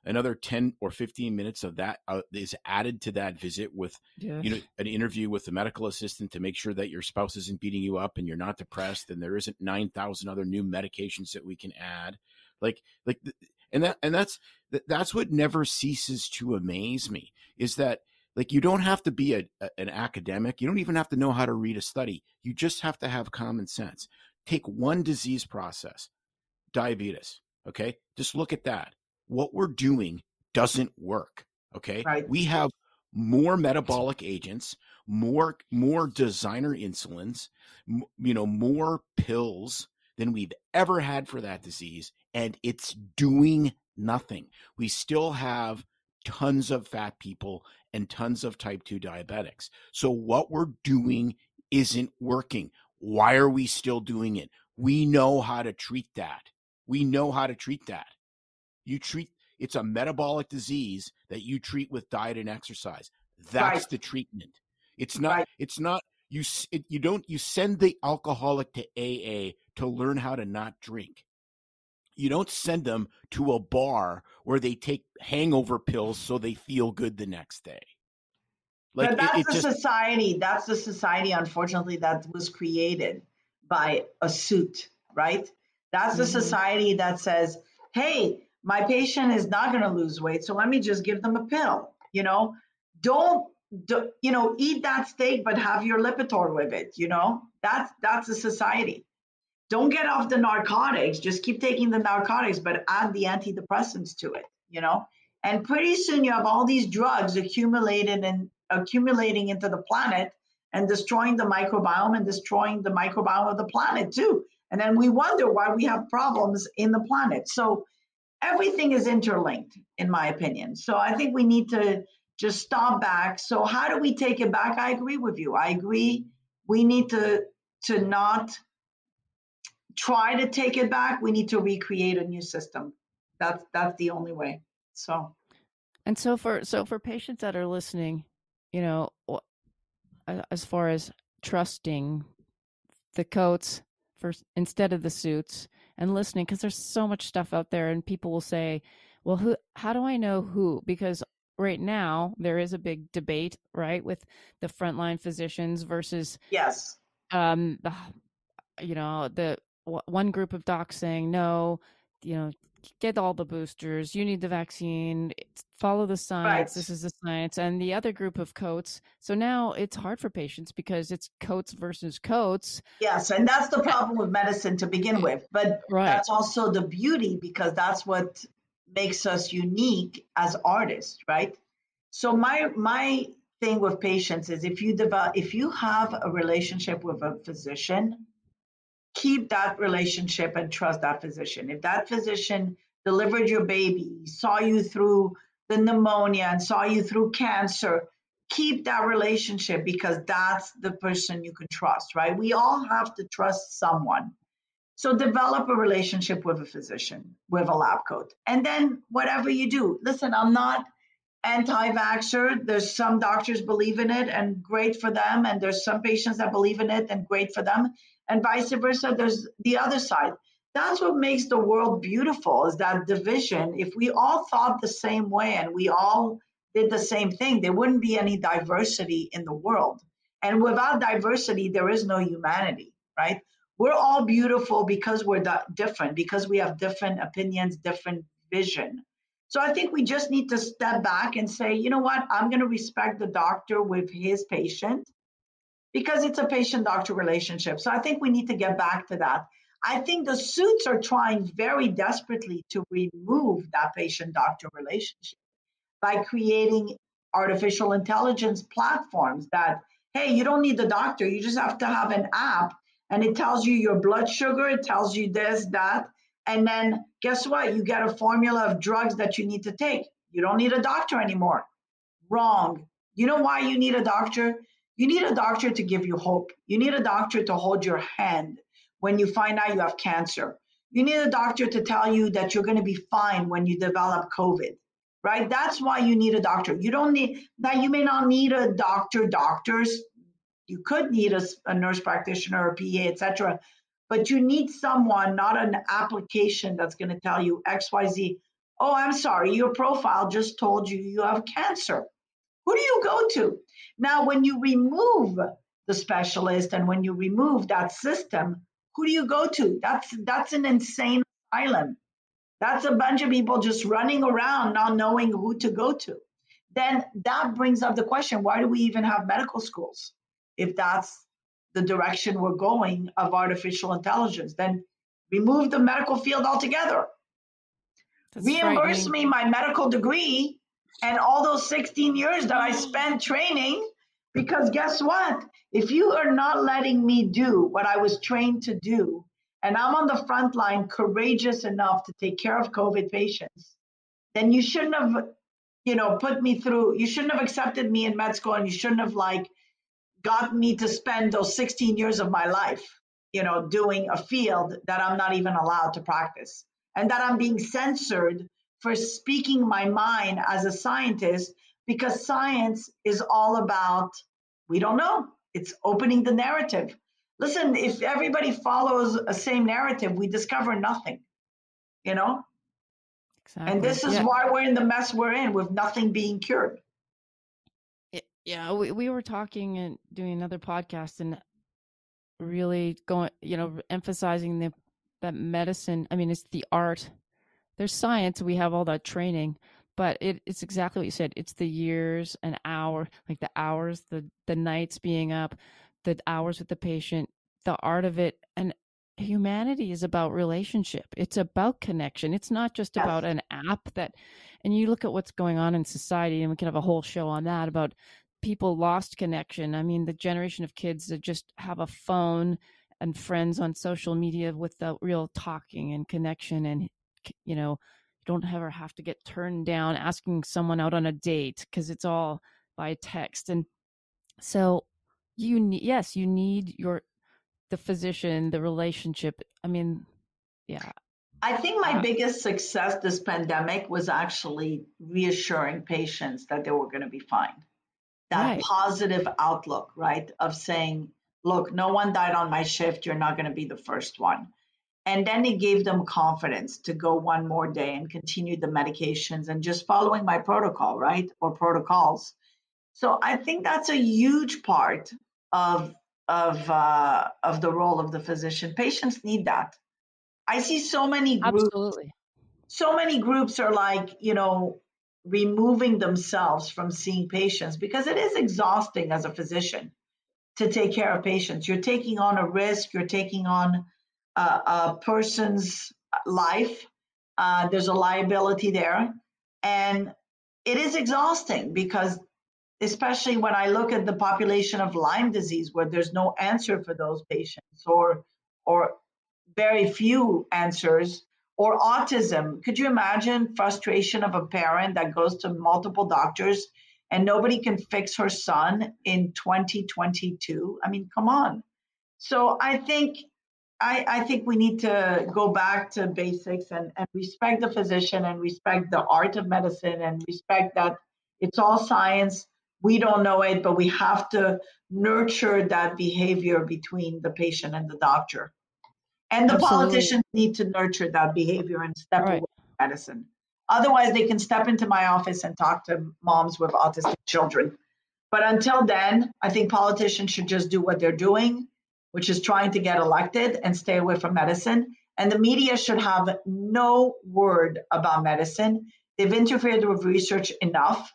Another 10 or 15 minutes of that is added to that visit with, an interview with the medical assistant to make sure that your spouse isn't beating you up and you're not depressed and there isn't 9,000 other new medications that we can add. That's what never ceases to amaze me is that, like, you don't have to be an academic. You don't even have to know how to read a study. You just have to have common sense. Take one disease process, diabetes. Okay. Just look at that. What we're doing doesn't work. Okay. Right. We have more metabolic agents, more designer insulins, more pills than we've ever had for that disease. And it's doing nothing. We still have tons of fat people and tons of type 2 diabetics. So what we're doing isn't working. Why are we still doing it? We know how to treat that. It's a metabolic disease that you treat with diet and exercise. That's the treatment. It's not, you send the alcoholic to AA to learn how to not drink. You don't send them to a bar where they take hangover pills so they feel good the next day. But that's the society, unfortunately, that was created by a suit, right? That's the society that says, hey, my patient is not going to lose weight, so let me just give them a pill. Don't, eat that steak, but have your Lipitor with it. That's a society. Don't get off the narcotics. Just keep taking the narcotics, but add the antidepressants to it. And pretty soon you have all these drugs accumulating into the planet and destroying the microbiome and destroying the microbiome of the planet too. And then we wonder why we have problems in the planet. So everything is interlinked, in my opinion. So I think we need to just stop back. So how do we take it back? I agree with you. I agree. We need to not try to take it back. We need to recreate a new system. That's the only way. So for patients that are listening, as far as trusting the coats instead of the suits, and listening, because there's so much stuff out there, and people will say, well, how do I know who? Because right now there is a big debate, right, with the frontline physicians versus yes, the one group of docs saying no, get all the boosters, you need the vaccine, follow the science, This is the science, and the other group of coats. So now it's hard for patients because it's coats versus coats. Yes, and that's the problem with medicine to begin with, but that's also the beauty, because that's what makes us unique as artists, right? So my thing with patients is if you have a relationship with a physician, keep that relationship and trust that physician. If that physician delivered your baby, saw you through the pneumonia and saw you through cancer, keep that relationship, because that's the person you can trust, right? We all have to trust someone. So develop a relationship with a physician, with a lab coat. And then whatever you do, listen, I'm not anti-vaxxer. There's some doctors believe in it and great for them. And there's some patients that believe in it and great for them. And vice versa, there's the other side. That's what makes the world beautiful, is that division. If we all thought the same way and we all did the same thing, there wouldn't be any diversity in the world. And without diversity, there is no humanity, right? We're all beautiful because we're different, because we have different opinions, different vision. So I think we just need to step back and say, you know what, I'm going to respect the doctor with his patient, because it's a patient-doctor relationship. So I think we need to get back to that. I think the suits are trying very desperately to remove that patient-doctor relationship by creating artificial intelligence platforms that, hey, you don't need the doctor. You just have to have an app, and it tells you your blood sugar. It tells you this, that. And then guess what? You get a formula of drugs that you need to take. You don't need a doctor anymore. Wrong. You know why you need a doctor? You need a doctor to give you hope. You need a doctor to hold your hand when you find out you have cancer. You need a doctor to tell you that you're going to be fine when you develop COVID, right? That's why you need a doctor. You don't need, now you may not need a doctors. You could need a nurse practitioner or PA, etc. But you need someone, not an application that's going to tell you XYZ. Oh, I'm sorry, your profile just told you you have cancer. Who do you go to? Now, when you remove the specialist and when you remove that system, who do you go to? That's an insane asylum. That's a bunch of people just running around not knowing who to go to. Then that brings up the question, why do we even have medical schools? If that's the direction we're going of artificial intelligence, then remove the medical field altogether. Reimburse me my medical degree and all those 16 years that I spent training, because guess what? If you are not letting me do what I was trained to do, and I'm on the front line courageous enough to take care of COVID patients, then you shouldn't have, put me through, you shouldn't have accepted me in med school, and you shouldn't have got me to spend those 16 years of my life, doing a field that I'm not even allowed to practice, and that I'm being censored for speaking my mind as a scientist, because science is all about, we don't know. It's opening the narrative. Listen, if everybody follows a same narrative, we discover nothing, Exactly. And this is why we're in the mess we're in, with nothing being cured. Yeah, we were talking and doing another podcast and really going, emphasizing that medicine, I mean, it's the art. There's science, we have all that training, but it's exactly what you said. It's the years and hour, like the hours, the nights being up, the hours with the patient, the art of it. And humanity is about relationship. It's about connection. It's not just Yes. about an app and you look at what's going on in society, and we can have a whole show on that about people lost connection. I mean, the generation of kids that just have a phone and friends on social media without real talking and connection, and you don't ever have to get turned down asking someone out on a date because it's all by text. And so you need the physician, the relationship. I mean, yeah. I think my biggest success this pandemic was actually reassuring patients that they were going to be fine. That Right. positive outlook, right? Of saying, look, no one died on my shift. You're not going to be the first one. And then it gave them confidence to go one more day and continue the medications and just following my protocol, right? Or protocols. So I think that's a huge part of the role of the physician. Patients need that. I see so many groups. Absolutely. So many groups are like, removing themselves from seeing patients because it is exhausting as a physician to take care of patients. You're taking on a risk. You're taking on a person's life. There's a liability there. And it is exhausting because especially when I look at the population of Lyme disease, where there's no answer for those patients or very few answers, or autism. Could you imagine frustration of a parent that goes to multiple doctors and nobody can fix her son in 2022? I mean, come on. So I think we need to go back to basics and respect the physician and respect the art of medicine and respect that it's all science. We don't know it, but we have to nurture that behavior between the patient and the doctor. And the Absolutely. politicians need to nurture that behavior and step Right. away from medicine. Otherwise, they can step into my office and talk to moms with autistic children. But until then, I think politicians should just do what they're doing, which is trying to get elected and stay away from medicine. And the media should have no word about medicine. They've interfered with research enough,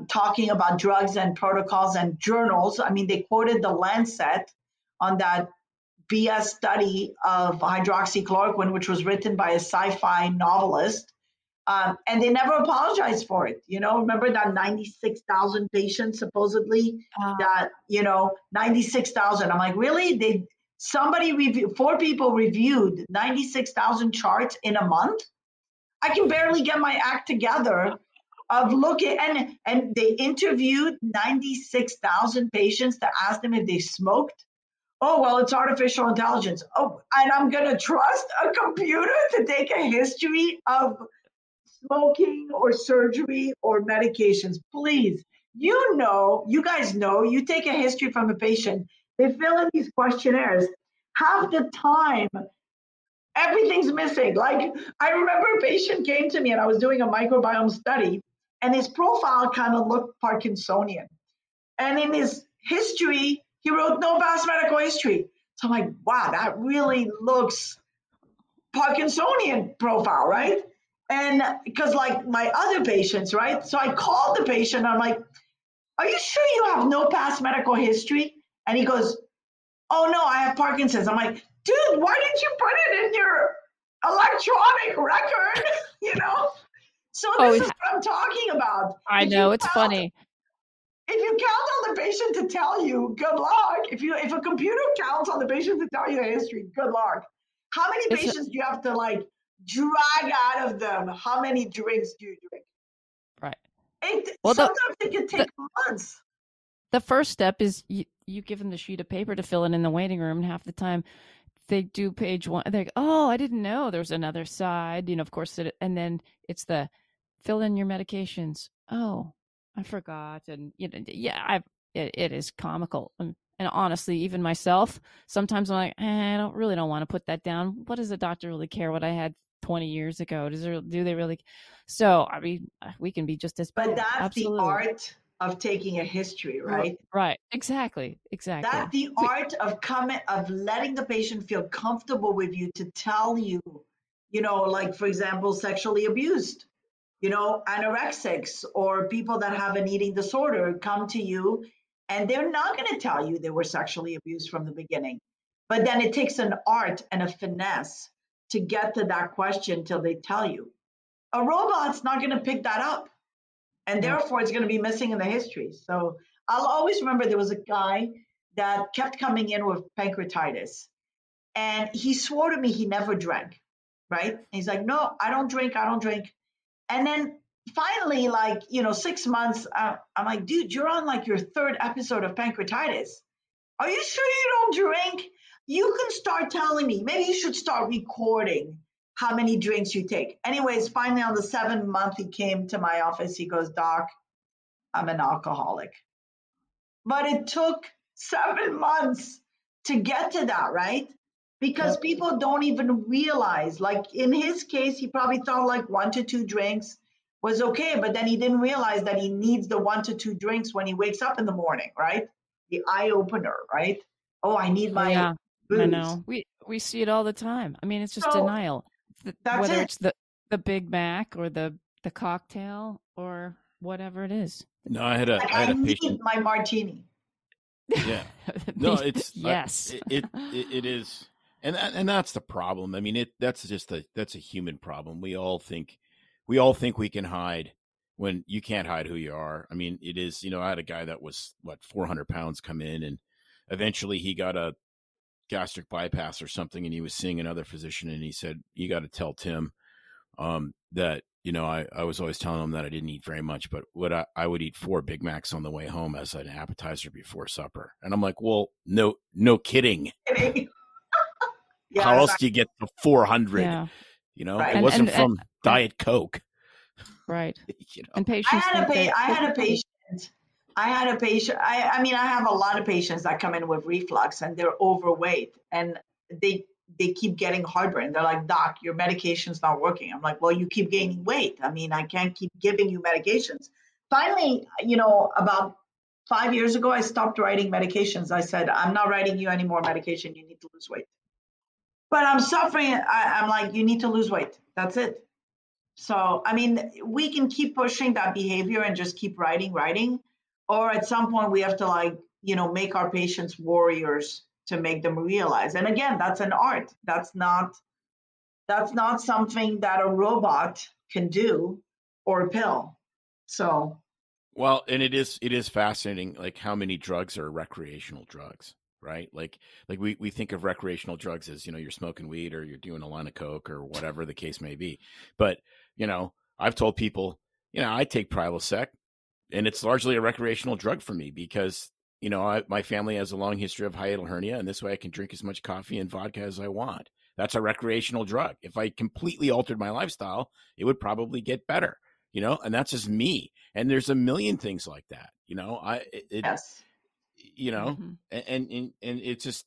talking about drugs and protocols and journals. I mean, they quoted the Lancet on that BS study of hydroxychloroquine, which was written by a sci-fi novelist. And they never apologized for it. Remember that 96,000 patients supposedly that, 96,000. I'm like, really? Four people reviewed 96,000 charts in a month? I can barely get my act together of looking, and they interviewed 96,000 patients to ask them if they smoked. Oh, well, it's artificial intelligence. Oh, and I'm going to trust a computer to take a history of smoking or surgery or medications. Please, you guys know, you take a history from a patient, they fill in these questionnaires. Half the time, everything's missing. Like, I remember a patient came to me and I was doing a microbiome study, and his profile kind of looked Parkinsonian. And in his history, he wrote no past medical history. So I'm like, wow, that really looks Parkinsonian profile, right? And because like my other patients, right? So I called the patient. I'm like, are you sure you have no past medical history? And he goes, oh no, I have Parkinson's. I'm like, dude, why didn't you put it in your electronic record? So this is what I'm talking about. I know, it's funny. If you count on the patient to tell you, good luck. If a computer counts on the patient to tell you the history, good luck. How many patients do you have to like drag out of them? How many drinks do you drink? Right. Sometimes it can take months. The first step is you give them the sheet of paper to fill in the waiting room, and half the time they do page one. They're like, oh, I didn't know there's another side, of course. And then it's the fill in your medications. Oh, I forgot. And, it is comical. And honestly, even myself, sometimes I'm like, I don't want to put that down. What does the doctor really care what I had 20 years ago? Do they really? So, I mean, we can be just as bad. But that's Absolutely. the art of taking a history, right? Right. Exactly. That's the art of letting the patient feel comfortable with you to tell you, like, for example, sexually abused. anorexics or people that have an eating disorder come to you, and they're not going to tell you they were sexually abused from the beginning. But then it takes an art and a finesse to get to that question till they tell you. A robot's not going to pick that up. And therefore, it's going to be missing in the history. So I'll always remember there was a guy that kept coming in with pancreatitis. And he swore to me he never drank, right? And he's like, no, I don't drink. And then finally, 6 months, I'm like, dude, you're on like your third episode of pancreatitis. Are you sure you don't drink? You can start telling me. Maybe you should start recording how many drinks you take. Anyways, finally on the 7th month, he came to my office. He goes, Doc, I'm an alcoholic. But it took 7 months to get to that, right? Because people don't even realize, like in his case, he probably thought like 1 to 2 drinks was okay, but then he didn't realize that he needs the 1 to 2 drinks when he wakes up in the morning, right? The eye opener, right? Oh, I need my booze. I know. We see it all the time. I mean, it's just denial. Whether it's the Big Mac or the cocktail or whatever it is. No, I had a patient. My martini. Yeah. No, it's yes. It is, and that's the problem. I mean, that's a human problem. We all think we can hide when you can't hide who you are. I mean, it is. I had a guy that was 400 pounds come in, and eventually he got a gastric bypass or something, and he was seeing another physician, and he said, you got to tell Tim that I was always telling him that I didn't eat very much, but I would eat 4 Big Macs on the way home as an appetizer before supper. And I'm like, well, no kidding. How else do you get to 400? Yeah. It wasn't from Diet Coke. Right. And patients I had a patient. I mean, I have a lot of patients that come in with reflux and they're overweight and they keep getting heartburn. They're like, Doc, your medication's not working. I'm like, well, you keep gaining weight. I mean, I can't keep giving you medications. Finally, about 5 years ago, I stopped writing medications. I said, I'm not writing you any more medication. You need to lose weight. But I'm suffering. I'm like, you need to lose weight. That's it. So, I mean, we can keep pushing that behavior and just keep writing. Or at some point we have to make our patients warriors to make them realize. And again, that's an art. That's not something that a robot can do or a pill. So. Well, and it is fascinating, like how many drugs are recreational drugs, right? Like we think of recreational drugs as, you're smoking weed or you're doing a line of coke or whatever the case may be. But, I've told people, I take Prilosec and it's largely a recreational drug for me because, my family has a long history of hiatal hernia, and this way I can drink as much coffee and vodka as I want. That's a recreational drug. If I completely altered my lifestyle, it would probably get better, and that's just me. And there's a million things like that, Yes. Mm-hmm. and it's just,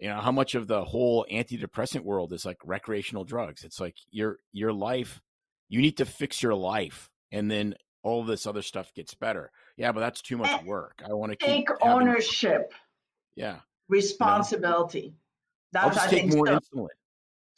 how much of the whole antidepressant world is like recreational drugs. It's like your life, you need to fix your life, and then all this other stuff gets better. Yeah, but that's too much work. I want to take ownership. Yeah. Responsibility. I'll just take more insulin.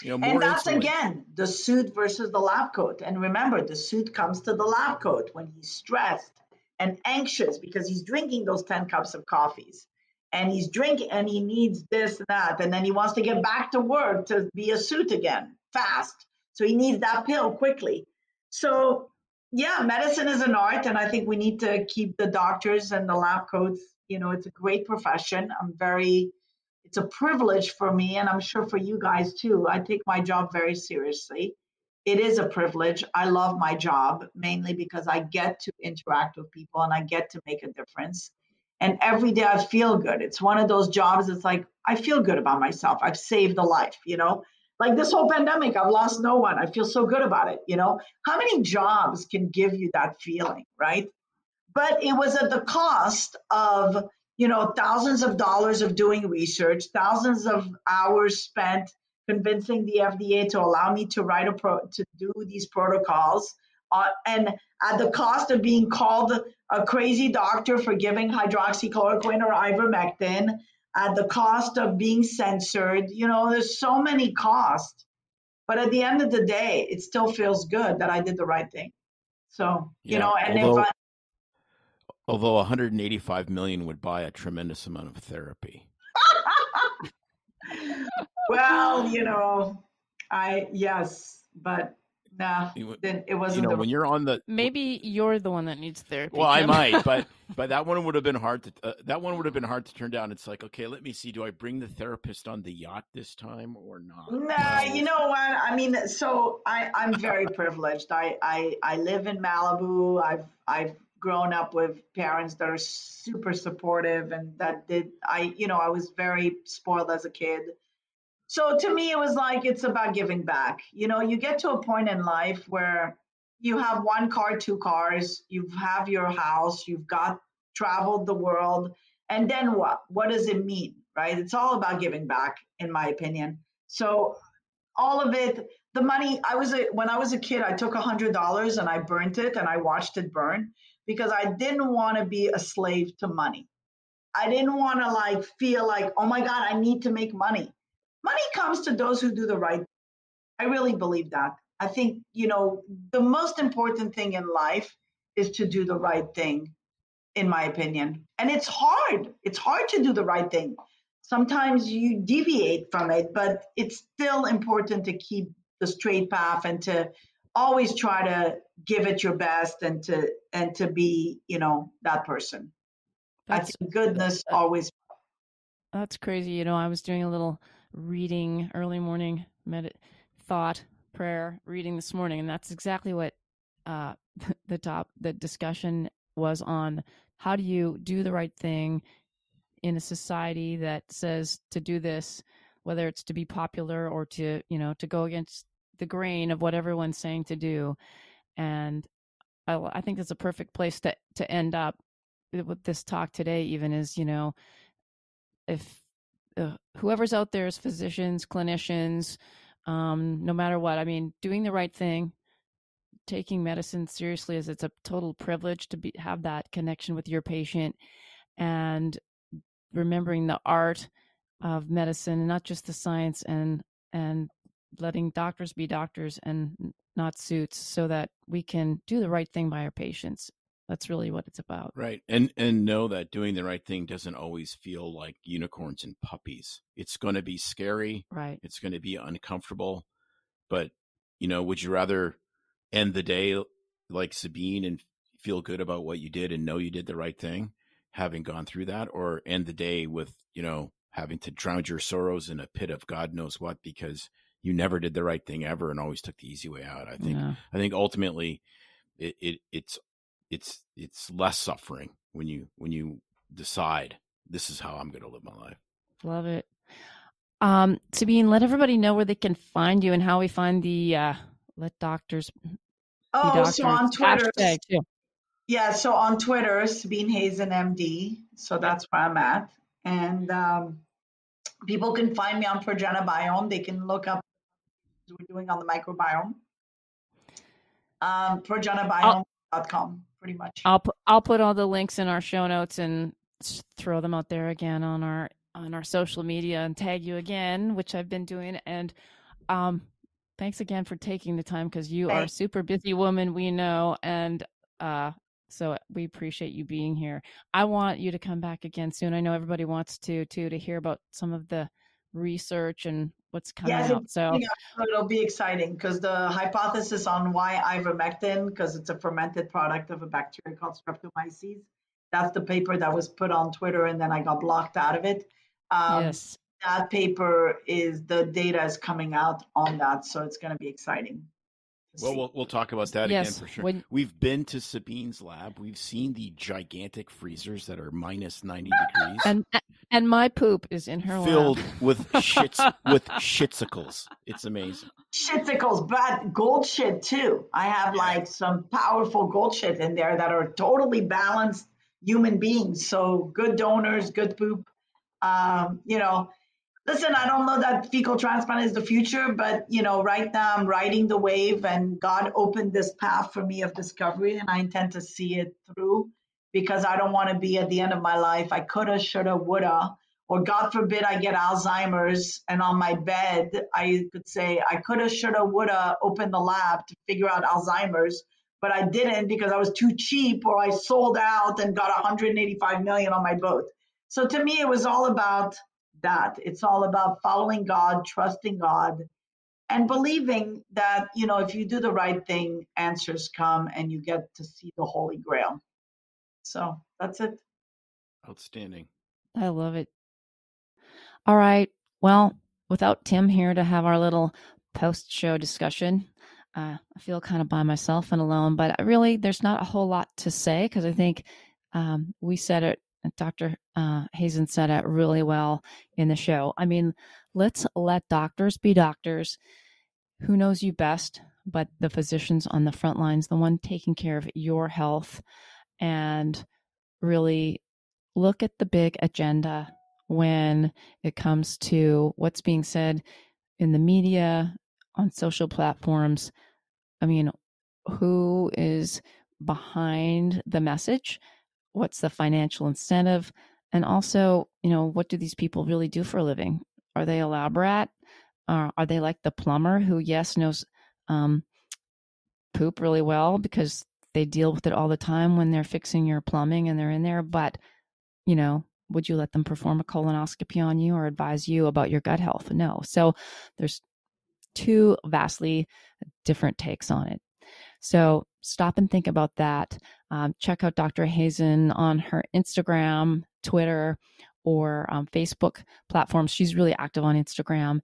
And that's insulin. Again, the suit versus the lab coat. And remember, the suit comes to the lab coat when he's stressed and anxious because he's drinking those 10 cups of coffees. And he's drinking and he needs this and that. And then he wants to get back to work to be a suit again, fast. So he needs that pill quickly. So yeah, medicine is an art. And I think we need to keep the doctors and the lab coats. It's a great profession. It's a privilege for me. And I'm sure for you guys too. I take my job very seriously. It is a privilege. I love my job mainly because I get to interact with people and I get to make a difference. And every day I feel good. It's one of those jobs. It's like, I feel good about myself. I've saved a life, like this whole pandemic, I've lost no one. I feel so good about it. How many jobs can give you that feeling, right? But it was at the cost of, thousands of dollars of doing research, thousands of hours spent convincing the FDA to allow me to to do these protocols. And at the cost of being called a crazy doctor for giving hydroxychloroquine or ivermectin, at the cost of being censored. There's so many costs. But at the end of the day, it still feels good that I did the right thing. So, Yeah. and if Although 185 million would buy a tremendous amount of therapy. well, yes, but nah, then it wasn't when you're on the Maybe you're the one that needs therapy. well, Tim. I might, but that one would have been hard to turn down. It's like, okay, let me see. Do I bring the therapist on the yacht this time or not? Nah, you know what? I mean, so I'm very privileged. I live in Malibu. I've grown up with parents that are super supportive, and I was very spoiled as a kid. So to me, it was like it's about giving back. You get to a point in life where you have one car, two cars, you have your house, you've got traveled the world, and then what? What does it mean, right? It's all about giving back, in my opinion. So all of it, the money, when I was a kid, I took $100 and I burnt it and I watched it burn because I didn't want to be a slave to money. I didn't want to feel like, oh my God, I need to make money. Money comes to those who do the right. I really believe that. I think, the most important thing in life is to do the right thing, in my opinion. And it's hard. It's hard to do the right thing. Sometimes you deviate from it, but it's still important to keep the straight path and to always try to give it your best and to be, that person. I think goodness always. That's crazy. I was doing a little reading, early morning thought, prayer reading this morning, and that's exactly what the discussion was on. How do you do the right thing in a society that says to do this, whether it's to be popular or to go against the grain of what everyone's saying to do? And I think that's a perfect place to end up with this talk today, even is, if whoever's out there is physicians, clinicians, no matter what, I mean, doing the right thing, taking medicine seriously, as it's a total privilege to have that connection with your patient, and remembering the art of medicine, not just the science, and letting doctors be doctors and not suits, so that we can do the right thing by our patients. That's really what it's about. Right. And know that doing the right thing doesn't always feel like unicorns and puppies. It's going to be scary. Right. It's going to be uncomfortable. But, would you rather end the day like Sabine and feel good about what you did and know you did the right thing, having gone through that, or end the day with, having to drown your sorrows in a pit of God knows what because you never did the right thing ever and always took the easy way out? I think ultimately it's less suffering when you decide this is how I'm going to live my life. Love it. Sabine, let everybody know where they can find you and how we find the Let Doctors Be Doctors. So on Twitter. Too. Yeah, so on Twitter, Sabine Hazan MD. So that's where I'm at. And people can find me on Progenibiome. They can look up what we're doing on the microbiome. Progenibiome.com, pretty much. I'll put all the links in our show notes and throw them out there again on our social media and tag you again, which I've been doing. And thanks again for taking the time, because you are a super busy woman, we know, and so we appreciate you being here. I want you to come back again soon. I know everybody wants to hear about some of the research and what's coming out. So it'll be exciting, because the hypothesis on why ivermectin, because it's a fermented product of a bacteria called Streptomyces, that's the paper that was put on Twitter and then I got blocked out of it. Yes. That paper the data is coming out on that, so it's going to be exciting. Well, we'll talk about that again for sure. We've been to Sabine's lab. We've seen the gigantic freezers that are minus 90 degrees. And my poop is in her filled lab. with shitsicles. It's amazing. Shitsicles, but gold shit too. I have some powerful gold shit in there that are totally balanced human beings. So good donors, good poop. Listen, I don't know that fecal transplant is the future, but right now I'm riding the wave, and God opened this path for me of discovery, and I intend to see it through, because I don't want to be at the end of my life. I coulda, shoulda, woulda, or God forbid I get Alzheimer's, and on my bed I could say I coulda, shoulda, woulda opened the lab to figure out Alzheimer's, but I didn't because I was too cheap, or I sold out and got 185 million on my boat. So to me, it was all about that. It's all about following God, trusting God, and believing that, if you do the right thing, answers come and you get to see the Holy Grail. So that's it. Outstanding. I love it. All right. Well, without Tim here to have our little post-show discussion, I feel kind of by myself and alone, but really there's not a whole lot to say because I think we said it, Dr. Hazan said it really well in the show. I mean, let's let doctors be doctors. Who knows you best but the physicians on the front lines, the one taking care of your health, and really look at the big agenda when it comes to what's being said in the media, on social platforms. I mean, who is behind the message? What's the financial incentive? And also, what do these people really do for a living? Are they a lab rat? Are they like the plumber who, yes, knows poop really well because they deal with it all the time when they're fixing your plumbing and they're in there, but would you let them perform a colonoscopy on you or advise you about your gut health? No. So there's two vastly different takes on it. So stop and think about that. Check out Dr. Hazan on her Instagram, Twitter, or Facebook platforms. She's really active on Instagram,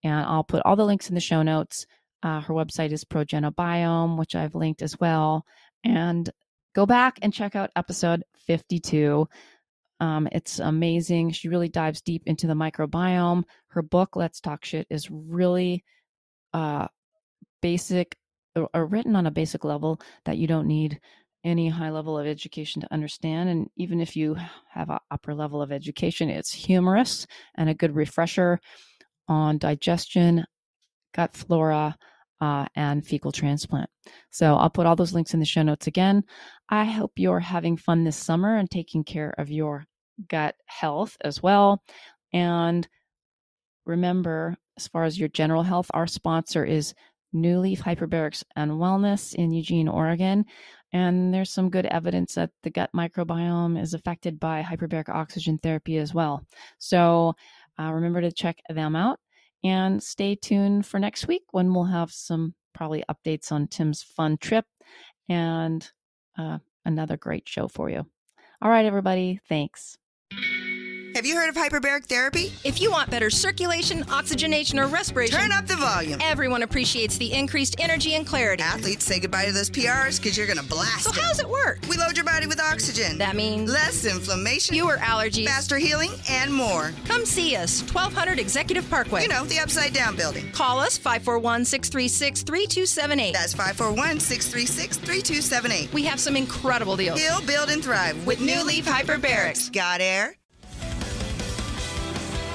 and I'll put all the links in the show notes. Her website is Progenobiome, which I've linked as well. And go back and check out episode 52. It's amazing. She really dives deep into the microbiome. Her book, Let's Talk Shit, is really basic, or written on a basic level that you don't need any high level of education to understand. And even if you have an upper level of education, it's humorous and a good refresher on digestion, gut flora, and fecal transplant. So I'll put all those links in the show notes again. I hope you're having fun this summer and taking care of your gut health as well. And remember, as far as your general health, our sponsor is New Leaf Hyperbarics and Wellness in Eugene, Oregon. And there's some good evidence that the gut microbiome is affected by hyperbaric oxygen therapy as well. So remember to check them out. And stay tuned for next week when we'll have some probably updates on Tim's fun trip and another great show for you. All right, everybody. Thanks. Have you heard of hyperbaric therapy? If you want better circulation, oxygenation, or respiration, turn up the volume. Everyone appreciates the increased energy and clarity. Athletes say goodbye to those PRs because you're going to blast So them. how does it work? We load your body with oxygen. That means less inflammation, fewer allergies, faster healing, and more. Come see us, 1200 Executive Parkway. You know, the Upside Down building. Call us, 541-636-3278. That's 541-636-3278. We have some incredible deals. Heal, build, and thrive with New Leaf Hyperbarics. Got air?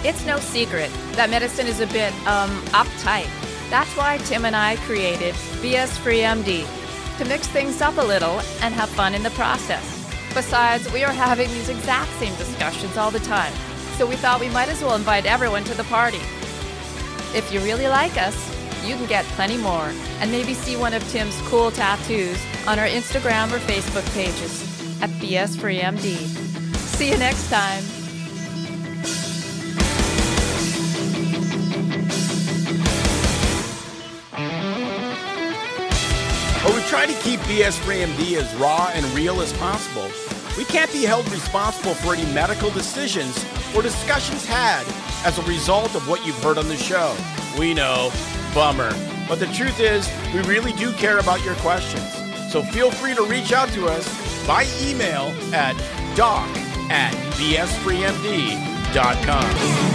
It's no secret that medicine is a bit, uptight. That's why Tim and I created BS Free MD, to mix things up a little and have fun in the process. Besides, we are having these exact same discussions all the time, so we thought we might as well invite everyone to the party. If you really like us, you can get plenty more, and maybe see one of Tim's cool tattoos on our Instagram or Facebook pages at BS Free MD. See you next time. While we try to keep BS Free MD as raw and real as possible, we can't be held responsible for any medical decisions or discussions had as a result of what you've heard on the show. We know, bummer. But the truth is, we really do care about your questions. So feel free to reach out to us by email at doc@bsfreemd.com.